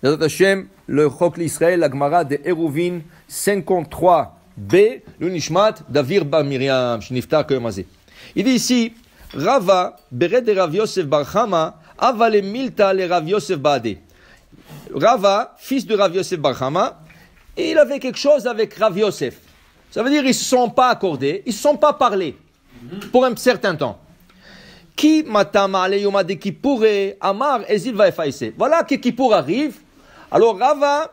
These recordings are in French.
Bezrat Hashem, le Chok l'Israël, la Gemara de Eruvin 53b, le Nishmat d'Avir Bar Miriam, Shniftar Koyomazé. Il dit ici, Rava, Bered de Rav Yosef Bar Chama, Avale Milta le Rav Yosef Baade. Rava, fils de Rav Yosef Bar Chama, il avait quelque chose avec Rav Yosef. Ça veut dire qu'ils ne se sont pas accordés, ils ne se sont pas parlé pour un certain temps. Qui matama ale yoma de Kippour amar ezil va effacer. Voilà que Kippour arrive. Alors Rava,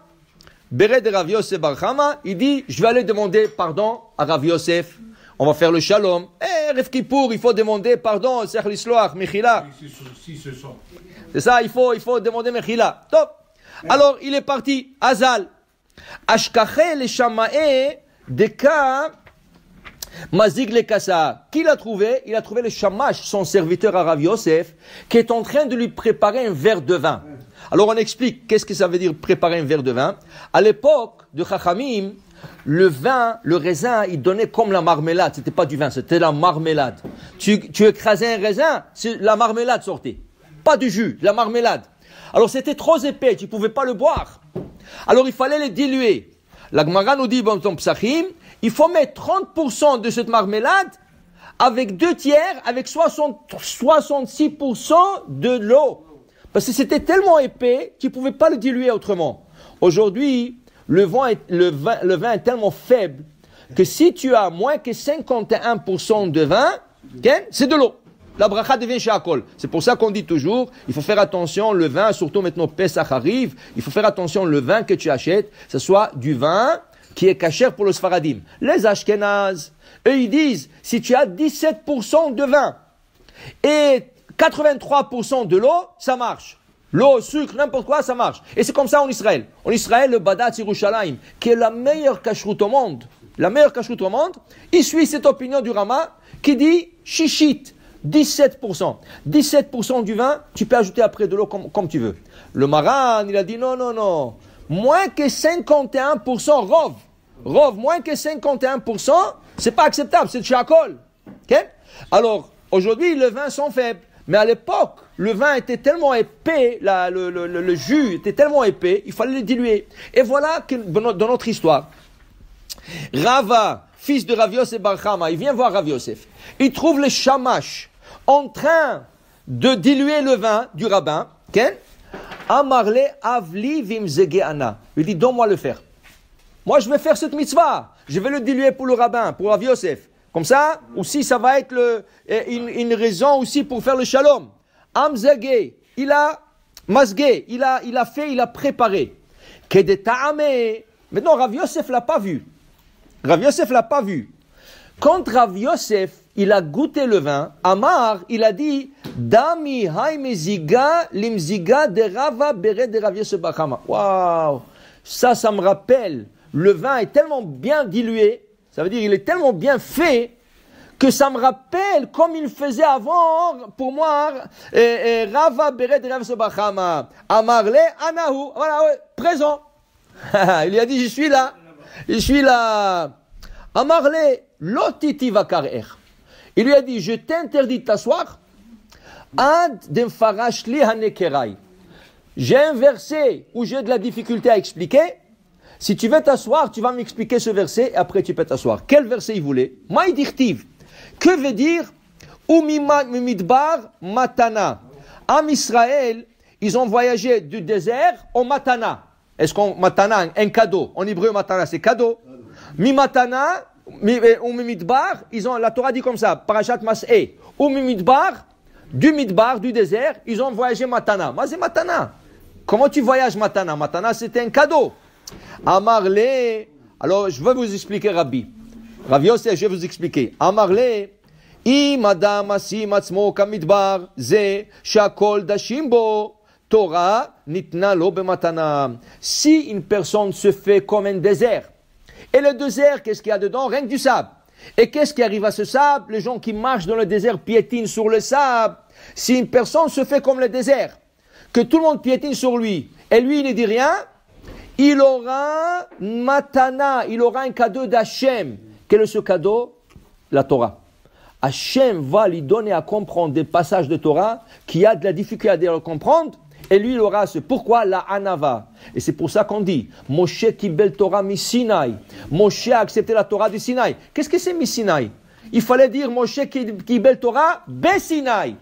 Bered de Rav Yosef Bar Chama, il dit, je vais aller demander pardon à Rav Yosef. On va faire le shalom. Rev Kippour, il faut demander pardon, Sech l'Isloach, Mechila. C'est ça, il faut demander Mechila. Top. Alors, il est parti. Azal. Ashkache le Shamae Deka Mazig le Kassa. Qui l'a trouvé? Il a trouvé le Shamash, son serviteur à Rav Yosef, qui est en train de lui préparer un verre de vin. Alors, on explique qu'est-ce que ça veut dire préparer un verre de vin. À l'époque de Chachamim, le vin, le raisin, il donnait comme la marmelade. C'était pas du vin, c'était la marmelade. Tu écrasais un raisin, la marmelade sortait. Pas du jus, la marmelade. Alors c'était trop épais, tu pouvais pas le boire. Alors il fallait le diluer. La Gemara nous dit, dans Psachim, il faut mettre 30% de cette marmelade avec 2/3, avec 66% de l'eau. Parce que c'était tellement épais, tu pouvais pas le diluer autrement. Aujourd'hui, le vin est tellement faible que si tu as moins que 51% de vin, okay, c'est de l'eau. La bracha devient shakol. C'est pour ça qu'on dit toujours, il faut faire attention, le vin, surtout maintenant Pesach arrive, il faut faire attention, le vin que tu achètes, ce soit du vin qui est kasher pour le Sfaradim. Les Ashkenaz, eux ils disent, si tu as 17% de vin et 83% de l'eau, ça marche. L'eau, sucre, n'importe quoi, ça marche. Et c'est comme ça en Israël. En Israël, le Badat Yerushalayim, qui est la meilleure kashrut au monde, il suit cette opinion du Rama qui dit, shishit, 17%. 17% du vin, tu peux ajouter après de l'eau comme tu veux. Le Maran, il a dit non. Moins que 51%, Rov, moins que 51%, c'est pas acceptable, c'est shakol. Okay? Alors, aujourd'hui, les vins sont faibles. Mais à l'époque, le vin était tellement épais, le jus était tellement épais, il fallait le diluer. Et voilà que dans notre histoire, Rava, fils de Rav Yosef Bar Chama, il vient voir Rav Yosef. Il trouve le shamash en train de diluer le vin du rabbin. Amarle avli vimzege ana. Il dit, donne-moi le faire. Moi, je vais faire cette mitzvah. Je vais le diluer pour le rabbin, pour Rav Yosef. Comme ça, aussi, ça va être une raison aussi pour faire le shalom. Amzege, il a masgué, il a préparé. Kedeta'ame. Maintenant, Rav Yosef l'a pas vu. Quand Rav Yosef, il a goûté le vin, Amar, il a dit, Dami haïmeziga limziga de Rava bere de Rav Yosef Bar Chama. Waouh! Ça me rappelle, le vin est tellement bien dilué, ça veut dire il est tellement bien fait, que ça me rappelle comme il faisait avant, pour moi, Rava bere de Rav Yosef Bar Chama. Amar le anahu, voilà, ouais, présent. Il lui a dit, je suis là. Amarle, lotiti vakarer. Il lui a dit, je t'interdis de t'asseoir. Ad demfarash li hanekerai. J'ai un verset où j'ai de la difficulté à expliquer. Si tu veux t'asseoir, tu vas m'expliquer ce verset et après tu peux t'asseoir. Quel verset il voulait? Maïdirtiv. Que veut dire Umimidbar matana? Am Israël, ils ont voyagé du désert au matana. Est-ce qu'on matana, un cadeau? En hébreu, matana, c'est cadeau. Mi-matana, mi-midbar, la Torah dit comme ça, parashat mas'e. Ou mi-midbar, du désert, ils ont voyagé matana. Mais c'est matana. Comment tu voyages matana? Matana, c'était un cadeau. Amarle, alors je vais vous expliquer, Rabbi. Rav Yosef, je vais vous expliquer. Amarle, madame asim atzmo kamidbar, ze, shakol dashimbo. Torah nitna lo bematana. Si une personne se fait comme un désert, et le désert, qu'est-ce qu'il y a dedans? Rien que du sable. Et qu'est-ce qui arrive à ce sable? Les gens qui marchent dans le désert piétinent sur le sable. Si une personne se fait comme le désert, que tout le monde piétine sur lui, et lui il ne dit rien, il aura matana, il aura un cadeau d'Hachem. Quel est ce cadeau? La Torah. Hachem va lui donner à comprendre des passages de Torah qui a de la difficulté à les comprendre. Et lui, il aura ce. Pourquoi la Hanava? Et c'est pour ça qu'on dit, Moshe Kibel Torah mi Sinaï. Moshe a accepté la Torah du Sinaï. Qu'est-ce que c'est mi Sinaï? Il fallait dire Moshe Kibel Torah be Sinaï.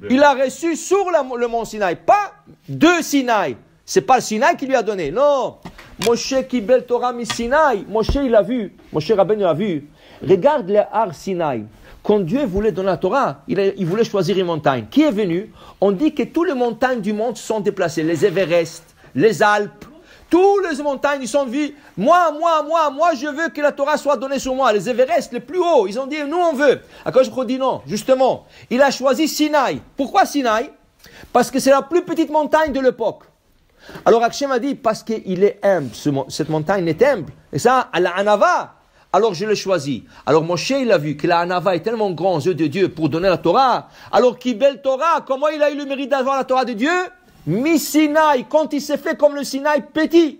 Il a reçu sur le mont Sinaï, pas de Sinaï. C'est pas le Sinaï qui lui a donné. Non. Moshe Kibel Torah mi Sinaï. Moshe, il a vu. Moshe Rabbeinu a vu. Regarde le Har Sinaï. Quand Dieu voulait donner la Torah, il voulait choisir une montagne. Qui est venu? On dit que toutes les montagnes du monde sont déplacées. Les Everest, les Alpes, toutes les montagnes, ils sont venus. Moi, je veux que la Torah soit donnée sur moi. Les Everest, les plus hauts, ils ont dit, nous on veut. Akadosh Baruch Hu dit non, justement. Il a choisi Sinaï. Pourquoi Sinaï? Parce que c'est la plus petite montagne de l'époque. Alors Hachem a dit, parce qu'il est humble, cette montagne est humble. Et ça, à la Hanava. Alors je l'ai choisi. Alors Moshe, il a vu que la Hanava est tellement grand aux yeux de Dieu pour donner la Torah. Alors Kibel Torah, comment il a eu le mérite d'avoir la Torah de Dieu? Mi Sinaï, quand il s'est fait comme le Sinaï petit.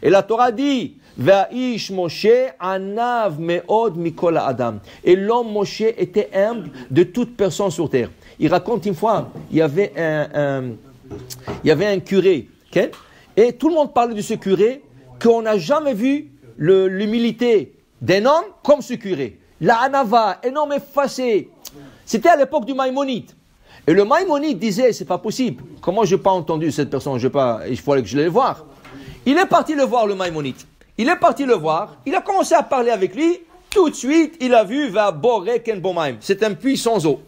Et la Torah dit, Va'ish Moshe anav me'od mikol adam. Et l'homme Moshe était humble de toute personne sur terre. Il raconte une fois, il y avait un curé, okay? Et tout le monde parlait de ce curé, qu'on n'a jamais vu l'humilité d'un homme comme ce curé. La Hanava, un homme effacé. C'était à l'époque du Maïmonide. Et le Maïmonide disait, c'est pas possible. Comment je n'ai pas entendu cette personne? Il fallait que je l'aille voir. Il est parti le voir, le Maïmonide. Il est parti le voir. Il a commencé à parler avec lui. Tout de suite, il a vu, va boré ken bomaim. C'est un puits sans eau.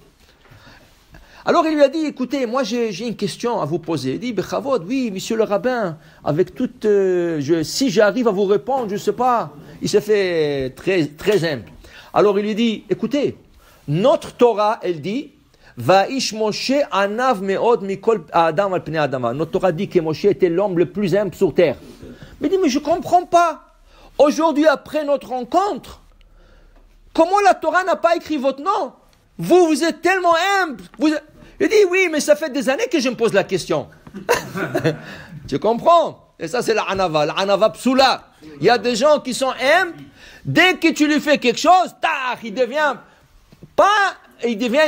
Alors il lui a dit, écoutez, moi j'ai une question à vous poser. Il dit, Bechavod, oui, monsieur le rabbin, avec toute, si j'arrive à vous répondre, je ne sais pas. Il s'est fait très, très humble. Alors il lui dit, écoutez, notre Torah, elle dit, Va'ish Moshe anav me'od mikol adam al pnei adama. Notre Torah dit que Moshe était l'homme le plus humble sur terre. Mais il dit, mais je ne comprends pas. Aujourd'hui, après notre rencontre, comment la Torah n'a pas écrit votre nom? Vous êtes tellement humble. Il dit, oui, mais ça fait des années que je me pose la question. Tu comprends? Et ça, c'est la Hanava psoula. Il y a des gens qui sont humbles. Dès que tu lui fais quelque chose, il devient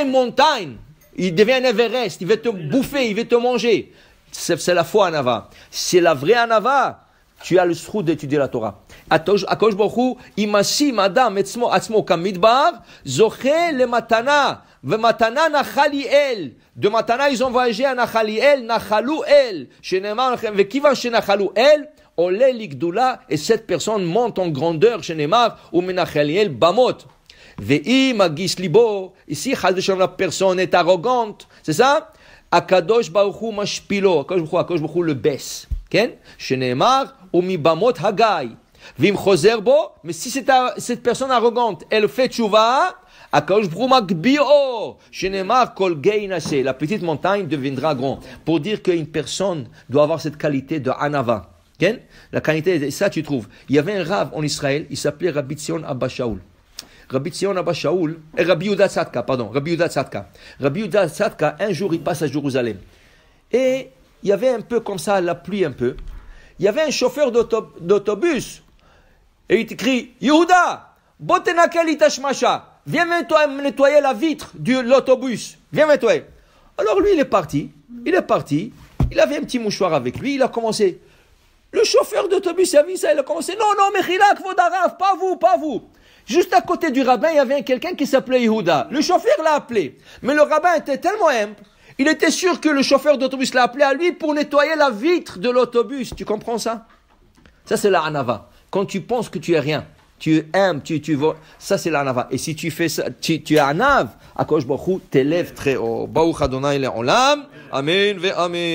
une montagne. Il devient un Everest. Il veut te bouffer, il veut te manger. C'est la faux Hanava. C'est la vraie Hanava. Tu as le sroud d'étudier la Torah. Akadosh Baruch Hu, imasim adam atzmo kamidbar, zoché le matana, ve matana nachaliel. De matana, ils ont voyagé à Nachaliel, Nachaluel. Shenemar, ve kiva shenachaluel, olé ligdoula, et cette personne monte en grandeur, Shenemar, ou menachaliel bamot. Ve'i magis libo, ici, la personne est arrogante, c'est ça? Akadosh Baruch Hu mashpilo, Akadosh Baruch Hu le baisse. Shenemar, ou mi bamot hagay. Vim choser bo, mais si cette personne arrogante, elle fait tchouva, Akadosh Baruch Hu magbio, shenemar kol gei nase, la petite montagne deviendra grand. Pour dire qu'une personne doit avoir cette qualité de Hanava. La qualité, ça tu trouves. Il y avait un rave en Israël, il s'appelait Rabbi Tzion Abba Shaul. Rabbi Tzion Abba Shaul, Rabbi Yehuda Tzadka, pardon, Rabbi Yehuda Tzadka. Rabbi Yehuda Tzadka, un jour il passe à Jérusalem. Et il y avait un peu comme ça, la pluie un peu. Il y avait un chauffeur d'autobus. Et il te crie, Yehuda, botenakel itashmasha, viens nettoyer la vitre de l'autobus. Viens nettoyer. Alors lui, il est parti. Il avait un petit mouchoir avec lui. Il a commencé. Le chauffeur d'autobus a vu ça. Il a commencé. Non, Mechilak, Vodarav, pas vous. Juste à côté du rabbin, il y avait quelqu'un qui s'appelait Yehuda. Le chauffeur l'a appelé. Mais le rabbin était tellement humble. Il était sûr que le chauffeur d'autobus l'a appelé à lui pour nettoyer la vitre de l'autobus. Tu comprends ça? Ça, c'est la Hanava. Quand tu penses que tu es rien, tu aimes, tu vois, ça c'est la Hanava. Et si tu fais ça, tu es Hanav, Akadosh Baruch Hu t'élève très haut. Baruch Adonai le'olam. Amen ve amen.